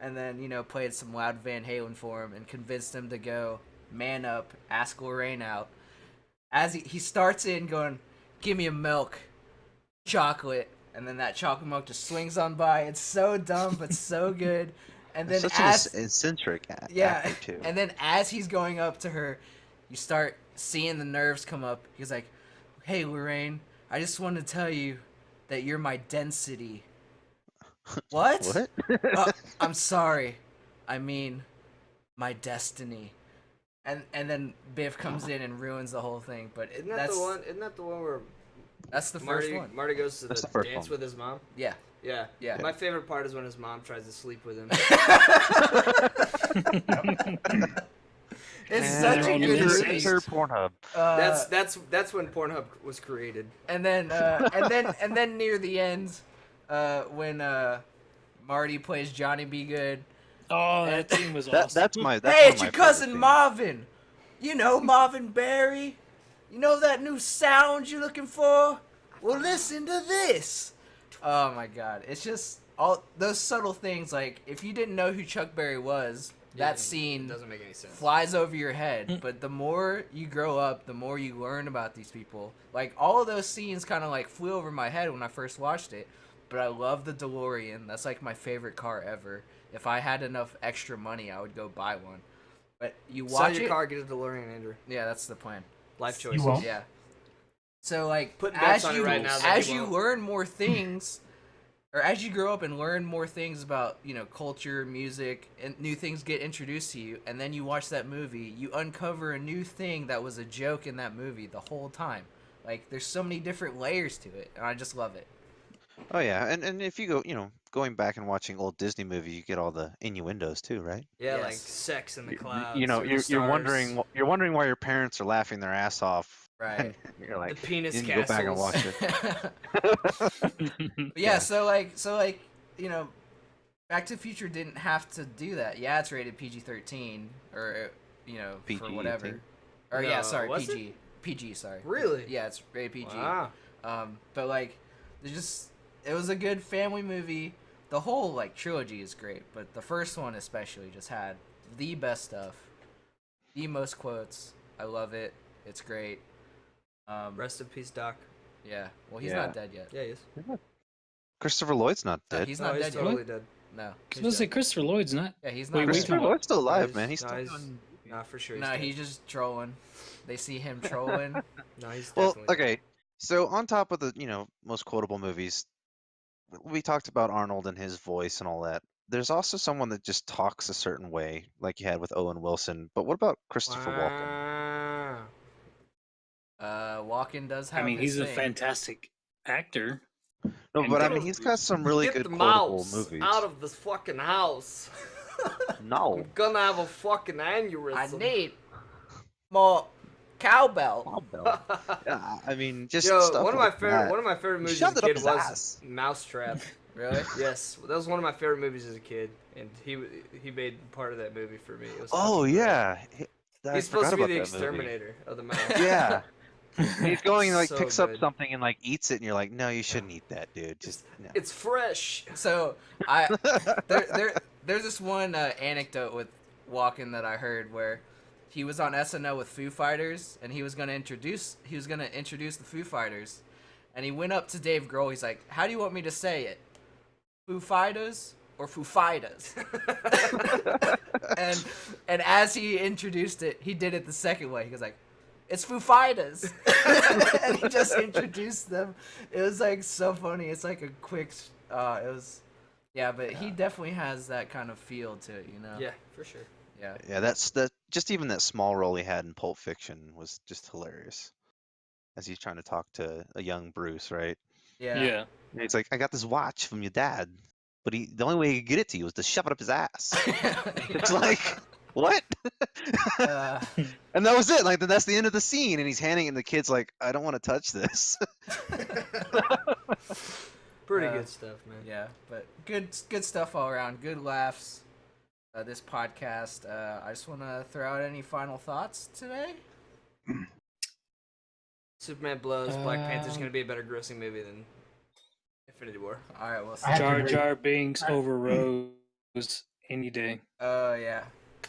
and then, you know, played some loud Van Halen for him and convinced him to go man up, ask Lorraine out. As he starts in going, "Give me a milk, chocolate," and then that chocolate milk just swings on by. It's so dumb but so good. And then Such as an eccentric yeah, actor too. and then as he's going up to her, you start seeing the nerves come up. He's like, "Hey, Lorraine, I just want to tell you that you're my density." What? What? I'm sorry. I mean, my destiny. And then Biff comes in and ruins the whole thing. But Isn't that the one where that's the first one. Marty goes to That's the the first dance one. with his mom? Yeah. Yeah. Yeah. My favorite part is when his mom tries to sleep with him. It's And such a they're on good the movie. Enter Pornhub. That's when Pornhub was created. And then near the end, when Marty plays Johnny B. Good. Oh, that scene was That's awesome. my. Hey, That's it's your cousin Marvin. You know Marvin Berry. You know that new sound you're looking for? Well, listen to this. Oh my God, it's just all those subtle things. Like, if you didn't know who Chuck Berry was, that scene doesn't make any sense. flies over your head. But the more you grow up, the more you learn about these people. Like, all of those scenes kind of like flew over my head when I first watched it. But I love the DeLorean. That's like my favorite car ever. If I had enough extra money, I would go buy one. But you Sell watch your it. car, get a DeLorean, Andrew. Yeah, that's the plan. Life You choices. won't. Yeah. So like, Put bets as on it you right now that as you you won't. learn more things, or as you grow up and learn more things about, you know, culture, music, and new things get introduced to you, and then you watch that movie, you uncover a new thing that was a joke in that movie the whole time. Like, there's so many different layers to it, and I just love it. Oh yeah, and if you go, going back and watching old Disney movies, you get all the innuendos too, right? Yeah, Yes. like sex in the You- clouds. You know, or the you're stars. wondering why your parents are laughing their ass off. Right. And you're like, The penis you go back and castles. watch it. But yeah, so like, you know, Back to the Future didn't have to do that. Yeah, it's rated PG-13 or, you know, for PG, whatever. I think. Or yeah, No, sorry, was PG. PG, sorry. Really? Yeah, it's rated PG. Wow. But like, it was a good family movie. The whole like trilogy is great, but the first one especially just had the best stuff, the most quotes. I love it. It's great. Rest in peace, Doc. Yeah. Well, he's Yeah. not dead yet. Yeah, he is. Christopher Lloyd's not No, dead. he's No, not he's dead totally yet. dead. No. I was supposed to say Christopher Lloyd's not. Yeah, he's Wait, not. wait, Christopher till- Lloyd's still alive, he's- man. He's no, still he's- doing. Nah, for sure. No, he's just trolling. They see him trolling. No, he's Well, definitely dead. okay. So on top of the most quotable movies, we talked about Arnold and his voice and all that. There's also someone that just talks a certain way, like you had with Owen Wilson. But what about Christopher Walken? Wow. Walken does have. I mean, his he's a thing. fantastic actor. No, And but I get- mean, he's got some really Get good the quotable mouse movies. out of this fucking house. No. I'm gonna have a fucking I aneurysm. need more Cowbell. Yeah, I mean, just Yo, stuff one of my like favorite that. one of my favorite movies shoved as a it up kid his was ass. Mousetrap. Really? Yes, that was one of my favorite movies as a kid, and he made part of that movie for me. It was Oh fucking great. yeah, I He's supposed forgot to be about the that movie. exterminator of the mouse. Yeah, he's going and like So picks up good. something and like eats it, and you're like, no, you shouldn't eat that, dude. Just no. It's fresh. So there's this one anecdote with Walken that I heard where he was on SNL with Foo Fighters and he was gonna introduce the Foo Fighters, and he went up to Dave Grohl. He's like, "How do you want me to say it? Foo Fighters or Foo Fighters?" and as he introduced it, he did it the second way. He was like, "It's Foo Fighters," and he just introduced them. It was like so funny. It's like a quick. It was, yeah, but he definitely has that kind of feel to it, you know. Yeah, for sure. Yeah. Yeah, that's that. Just even that small role he had in Pulp Fiction was just hilarious, as he's trying to talk to a young Bruce, right? Yeah. Yeah. And he's like, "I got this watch from your dad, but the only way he could get it to you was to shove it up his ass." It's like, what? And that was it. Like, that's the end of the scene, and he's handing it, and the kid's like, "I don't want to touch this." Pretty good stuff, man. Yeah, but good stuff all around. Good laughs. This podcast. I just want to throw out any final thoughts today. Superman blows. Black Panther's gonna be a better grossing movie than Infinity War. All right, well, I have to Jar agree. Jar Binks over Rose any day. oh yeah.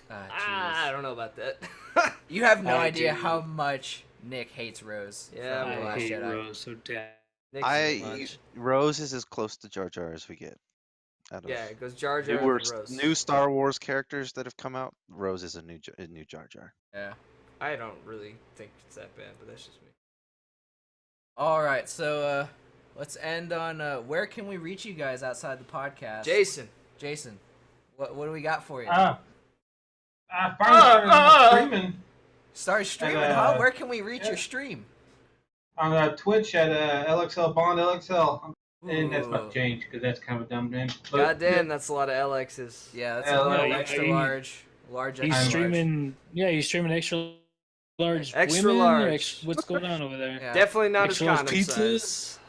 I don't know about that. You have no I idea do. how much Nick hates Rose. Yeah, from The I Last hate Jedi. Rose so damn much. Rose is as close to Jar Jar as we get. Out of Yeah, it goes Jar Jar newer, and Rose. new Star Wars characters that have come out. Rose is a new Jar Jar. Yeah. I don't really think it's that bad, but that's just me. All right, so let's end on where can we reach you guys outside the podcast? Jason, what do we got for you? Finally streaming Start streaming, and, huh? Where can we reach your stream? on Twitch at LXL Bond LXL. And that's Ooh. about to change because that's kind of a dumb name. But, God damn, that's a lot of LXs. Yeah, that's Yeah, a little no, extra he- large He's extra large. streaming. Yeah, he's streaming extra large. Extra women, or large. what's going on over there? Yeah. Definitely not Extra as large condom pizzas. size.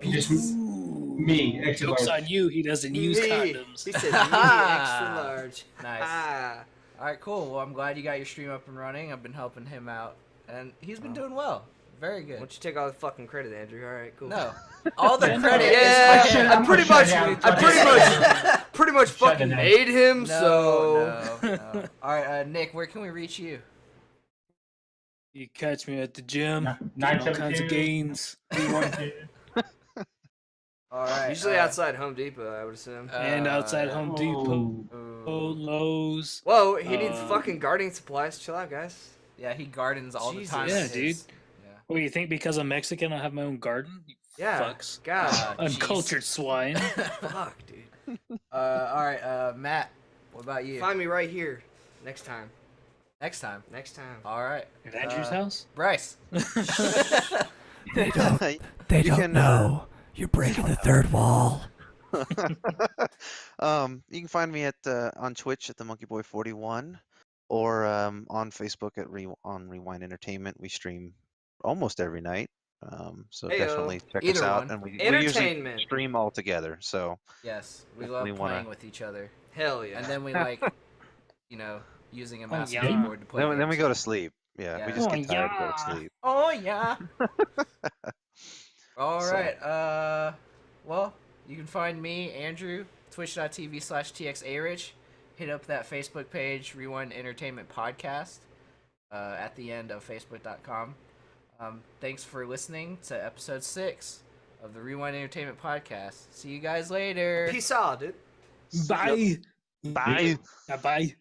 Just me, extra Jokes large. on you. He doesn't use Me. condoms. He said me, extra large. Nice. Ah. All right, cool. Well, I'm glad you got your stream up and running. I've been helping him out, and he's been doing well. Very Why good. don't you take all the fucking credit, Andrew? All right, cool. No, all the credit Yeah, is for him. I pretty much, pretty much Shut fucking it down. made him. No, So no. All right, Nick, where can we reach you? You catch me at the gym. Nine All kinds of gains. All right. usually outside Home Depot, I would assume. And outside Home Depot. Ooh. Lowe's. Whoa, he needs uh, fucking gardening supplies. Chill out, guys. Yeah, he gardens all Jesus. the time. Yeah, with dude. his- Yeah. What, you think because I'm Mexican I have my own garden? You Yeah. fucks. God. jeez. Uncultured swine. Fuck, dude. All right, Matt. What about you? Find me right here. Next time. Next time. Next time. All right, At Andrew's house? Bryce. They don't. They You don't can, know. You're breaking the third wall. You can find me at on Twitch at the Monkey Boy 41, or on Facebook at on Rewind Entertainment. We stream almost every night, so Heyo. definitely check us Either out. one. And we usually Entertainment. stream all together. So Yes, we love Definitely playing wanna- with each other, Hell yeah. and then we like, using a mouse yeah. and keyboard to play. then we games. go to sleep. Yeah, we Yeah. just Oh, get tired and go yeah. to sleep. Oh yeah. All So- right. Well, you can find me, Andrew, twitch.tv/txarich. Hit up that Facebook page, Rewind Entertainment Podcast, at the end of facebook.com. Thanks for listening to episode 6 of the Rewind Entertainment Podcast. See you guys later. Peace out, dude. Bye. Bye. Bye.